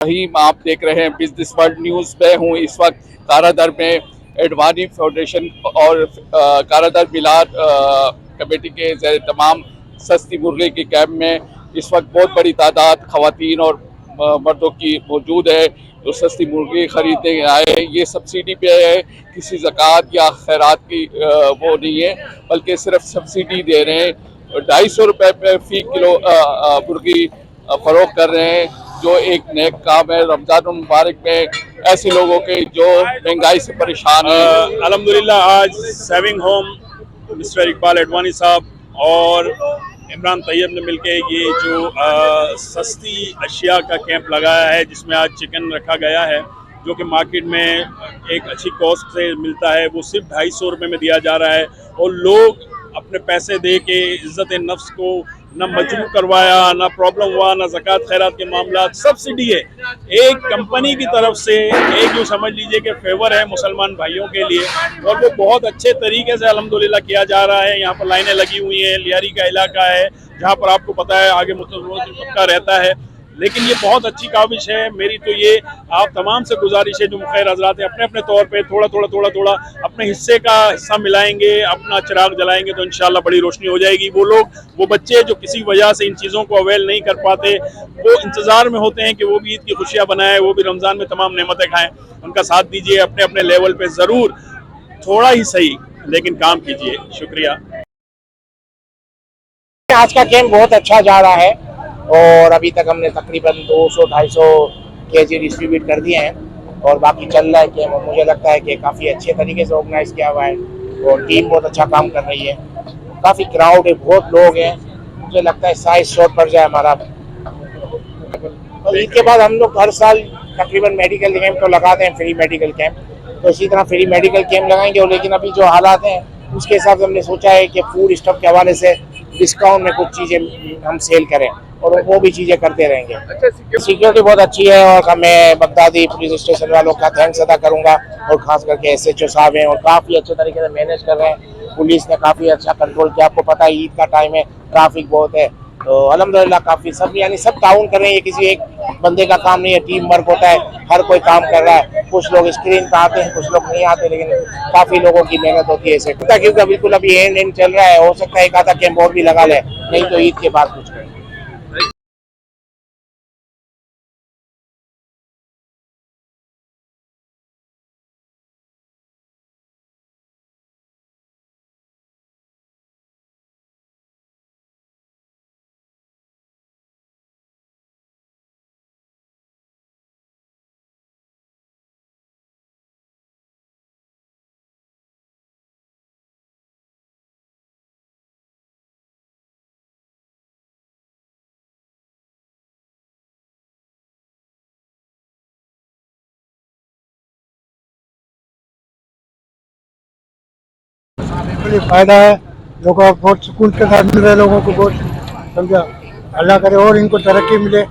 रहीम, आप देख रहे हैं बिजनेस वर्ल्ड न्यूज़ में हूँ इस वक्त कारादर में। एडवानी फाउंडेशन और कारादर मिलाद कमेटी के ज़ेर तमाम सस्ती मुर्गे के कैंप में इस वक्त बहुत बड़ी तादाद ख़वातीन और मर्दों की मौजूद है जो सस्ती मुर्गी खरीदने आए हैं। ये सब्सिडी पे है, किसी ज़कात या खैरात की वो नहीं है, बल्कि सिर्फ सब्सिडी दे रहे हैं। 250 रुपये पे फ़ी किलो मुर्गी फ़रोख्त कर रहे हैं, जो एक नेक काम है रमज़ान मुबारक में ऐसे लोगों के जो महंगाई से परेशान हैं। अल्हम्दुलिल्लाह आज saving home mister Iqbal Advani साहब और इमरान तैयब ने मिलकर ये जो सस्ती अशिया का कैंप लगाया है, जिसमें आज चिकन रखा गया है जो कि मार्केट में एक अच्छी कॉस्ट से मिलता है, वो सिर्फ 250 रुपये में दिया जा रहा है। और लोग अपने पैसे दे के इज्जत नफ्स को ना मजबूर करवाया, ना प्रॉब्लम हुआ, ना ज़कात खैरात के मामला, सब्सिडी है एक कंपनी की तरफ से, एक जो समझ लीजिए कि फेवर है मुसलमान भाइयों के लिए, और वो बहुत अच्छे तरीके से अल्हम्दुलिल्लाह किया जा रहा है। यहाँ पर लाइनें लगी हुई हैं, लियारी का इलाका है जहाँ पर आपको पता है आगे मुतब्का रहता है, लेकिन ये बहुत अच्छी काविश है। मेरी तो ये आप तमाम से गुजारिश है जो मुखैर हजरात हैं, अपने अपने तौर पे थोड़ा अपने हिस्से का हिस्सा मिलाएंगे, अपना चिराग जलाएंगे तो इंशाल्लाह बड़ी रोशनी हो जाएगी। वो लोग, वो बच्चे जो किसी वजह से इन चीज़ों को अवेल नहीं कर पाते, वो इंतज़ार में होते हैं कि वो भी ईद की खुशियाँ बनाएं, वो भी रमज़ान में तमाम नेमतें खाएँ। उनका साथ दीजिए, अपने अपने लेवल पर ज़रूर थोड़ा ही सही लेकिन काम कीजिए। शुक्रिया। आज का गेम बहुत अच्छा जा रहा है और अभी तक हमने तकरीबन 200-250 केजी डिस्ट्रीब्यूट कर दिए हैं और बाकी चल रहा है गेम। और मुझे लगता है कि काफ़ी अच्छे तरीके से ऑर्गेनाइज किया हुआ है और टीम बहुत अच्छा काम कर रही है। काफ़ी क्राउड है, बहुत लोग हैं, मुझे लगता है साइज शॉट पड़ जाए हमारा। और ईद के बाद हम लोग हर साल तकरीबन मेडिकल कैंप तो लगाते हैं, फ्री मेडिकल कैंप, तो इसी तरह फ्री मेडिकल कैंप लगाएंगे। और लेकिन अभी जो हालात हैं उसके हिसाब से हमने सोचा है कि फूड स्टॉक के हवाले से डिस्काउंट में कुछ चीज़ें हम सेल करें और वो भी चीज़ें करते रहेंगे। सिक्योरिटी बहुत अच्छी है और मैं बगदादी पुलिस स्टेशन वालों का थैंक्स अदा करूँगा और ख़ास करके SHO साहब हैं और काफ़ी अच्छे तरीके से मैनेज कर रहे हैं। पुलिस ने काफ़ी अच्छा कंट्रोल किया, आपको पता है ईद का टाइम है, ट्रैफिक बहुत है, तो अल्हम्दुलिल्लाह काफ़ी सब यानी सब ताउन कर रहे हैं। ये किसी एक बंदे का काम नहीं है, टीम वर्क होता है, हर कोई काम कर रहा है। कुछ लोग स्क्रीन पर आते हैं, कुछ लोग नहीं आते, लेकिन काफ़ी लोगों की मेहनत होती है इसे, क्योंकि बिल्कुल अभी एंड चल रहा है। हो सकता है एक आधा कैंप और भी लगा ले, नहीं तो ईद के बाद कुछ करें। बड़ी फायदा है, लोगों को बहुत सुकून के साथ मिल रहा है, लोगों को बहुत, समझा। अल्लाह करे और इनको तरक्की मिले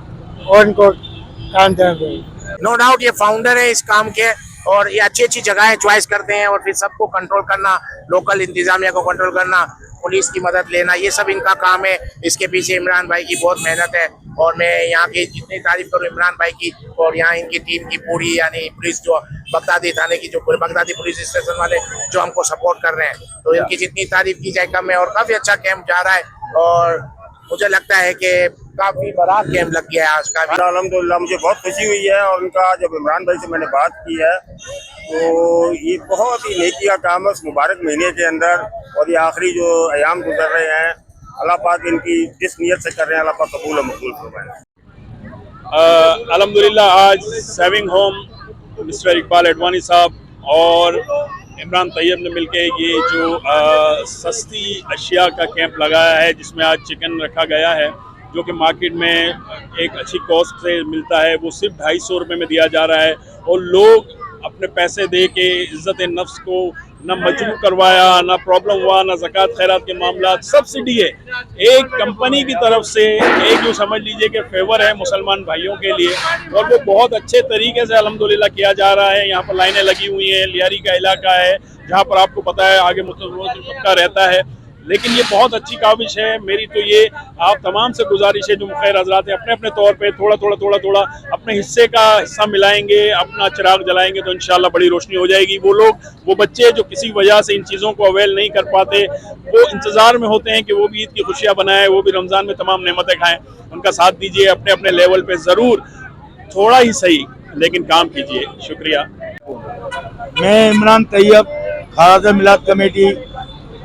और इनको काम दें। नो डाउट ये फाउंडर है इस काम के और ये अच्छी अच्छी जगहें चॉइस करते हैं और फिर सबको कंट्रोल करना, लोकल इंतजामिया को कंट्रोल करना, पुलिस की मदद लेना, ये सब इनका काम है। इसके पीछे इमरान भाई की बहुत मेहनत है और मैं यहाँ की जितनी तारीफ करूँ इमरान भाई की और यहाँ इनकी टीम की पूरी, यानी पुलिस जो बगदादी थाने की, जो बगदादी पुलिस स्टेशन वाले जो हमको सपोर्ट कर रहे हैं, तो इनकी जितनी तारीफ की जाए कम है। और काफ़ी अच्छा कैंप जा रहा है और मुझे लगता है कि काफी बड़ा कैंप लग गया है आज का। अल्हम्दुलिल्लाह मुझे बहुत खुशी हुई है और उनका जब इमरान भाई से मैंने बात की है तो ये बहुत ही नेकी का काम है उस मुबारक महीने के अंदर, और ये आखिरी जो अयाम गुजर रहे हैं, अल्लाह पाक इनकी जिस नीयत से कर रहे हैं अल्लाह पाक कबूल और मकबूल फरमाए। अल्हम्दुलिल्लाह आज saving home mister Iqbal Advani साहब और इमरान तैयब ने मिलकर ये जो सस्ती अशिया का कैंप लगाया है, जिसमें आज चिकन रखा गया है जो कि मार्केट में एक अच्छी कॉस्ट से मिलता है, वो सिर्फ 250 रुपये में दिया जा रहा है। और लोग अपने पैसे दे के इज्जत नफ्स को ना मजबूर करवाया, ना प्रॉब्लम हुआ, ना ज़कात खैरात के मामला, सब्सिडी है एक कंपनी की तरफ से, एक जो समझ लीजिए कि फेवर है मुसलमान भाइयों के लिए, और वो बहुत अच्छे तरीके से अल्हम्दुलिल्लाह किया जा रहा है। यहाँ पर लाइनें लगी हुई हैं, लियारी का इलाका है जहाँ पर आपको पता है आगे मुतब्का रहता है, लेकिन ये बहुत अच्छी काविश है। मेरी तो ये आप तमाम से गुजारिश है जो मुखैर हजरात है, अपने अपने तौर पे थोड़ा थोड़ा अपने हिस्से का हिस्सा मिलाएंगे, अपना चिराग जलाएंगे तो इंशाल्लाह बड़ी रोशनी हो जाएगी। वो लोग, वो बच्चे जो किसी वजह से इन चीज़ों को अवेल नहीं कर पाते, वो इंतज़ार में होते हैं कि वो भी ईद की खुशियाँ बनाएं, वो भी रमज़ान में तमाम नेमतें खाएं। उनका साथ दीजिए, अपने अपने लेवल पे ज़रूर थोड़ा ही सही लेकिन काम कीजिए। शुक्रिया। मैं इमरान तैयब, खाराजा मिलाद कमेटी,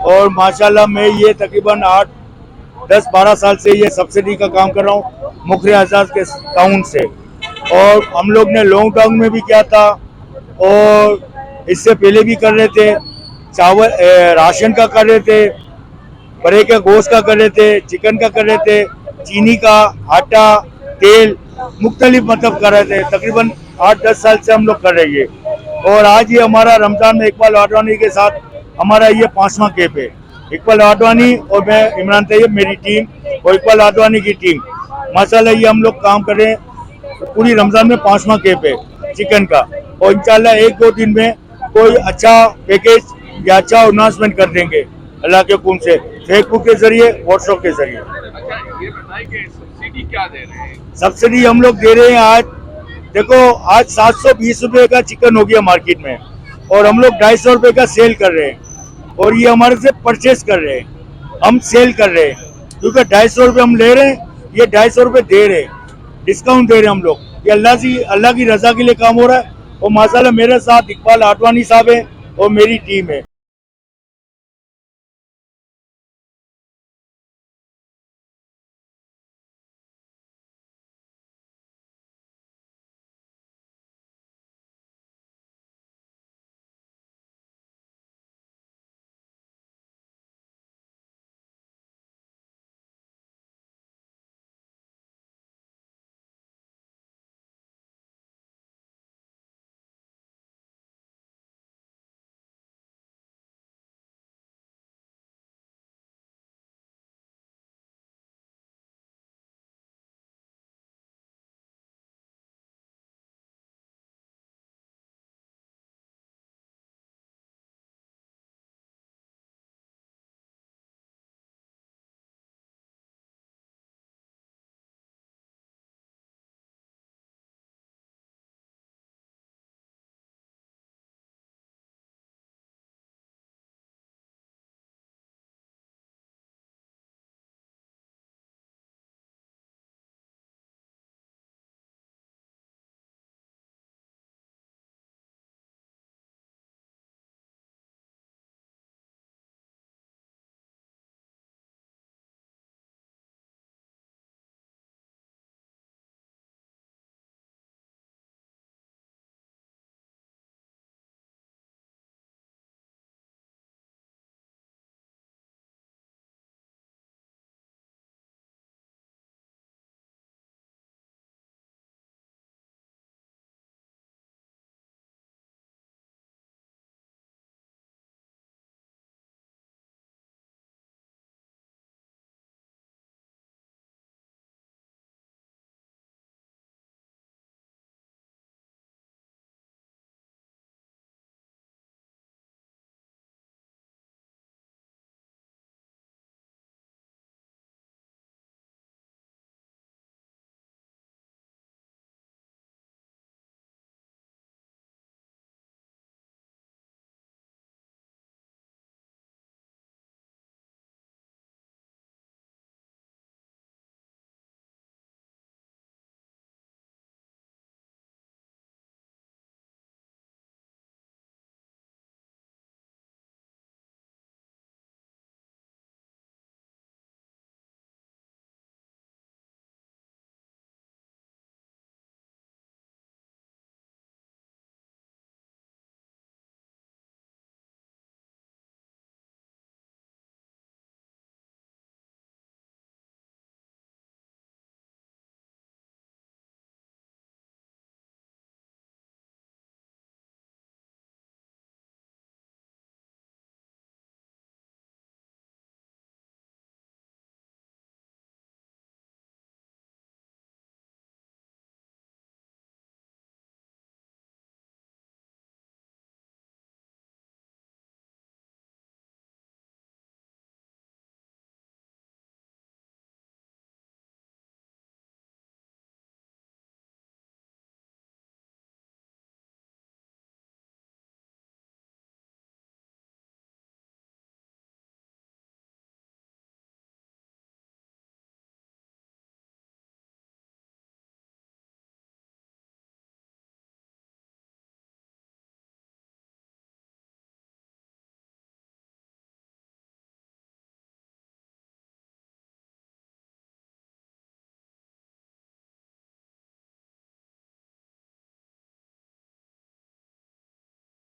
और माशाल्लाह मैं ये तकरीबन 8-10-12 साल से ये सब्सिडी का काम कर रहा हूँ मुखर आजाद के टाउन से। और हम लोग ने लॉकडाउन में भी किया था और इससे पहले भी कर रहे थे। चावल राशन का कर रहे थे, बड़े के गोश्त का कर रहे थे, चिकन का कर रहे थे, चीनी का, आटा, तेल मुख्तलिफ मतलब कर रहे थे। तकरीबन 8-10 साल से हम लोग कर रहे हैं। और आज ये हमारा रमज़ान में इकबाल आडवाणी के साथ हमारा ये 5वां कैंप है। इकबाल आडवाणी और मैं इमरान तैयब, मेरी टीम, और इकबाल आडवाणी की टीम, माशाल्लाह ये हम लोग काम कर रहे हैं। पूरी रमज़ान में 5वां कैंप है चिकन का, और इंशाल्लाह 1-2 दिन में कोई अच्छा पैकेज या अच्छा अनाउंसमेंट कर देंगे अल्लाह के हुक्म से, फेसबुक के जरिए, व्हाट्सएप के जरिए। अच्छा, ये बताएं कि सब्सिडी क्या दे रहे हैं? सब्सिडी हम लोग दे रहे हैं, आज देखो आज 720 रुपये का चिकन हो गया मार्केट में, और हम लोग 250 रुपये का सेल कर रहे हैं। और ये हमारे से परचेज कर रहे हैं, हम सेल कर रहे हैं, क्योंकि 250 रुपये हम ले रहे हैं, ये 250 रुपये दे रहे हैं, डिस्काउंट दे रहे हैं हम लोग। ये अल्लाह की रजा के लिए काम हो रहा है। और माशाल्लाह मेरे साथ इकबाल आडवाणी साहब है और मेरी टीम है।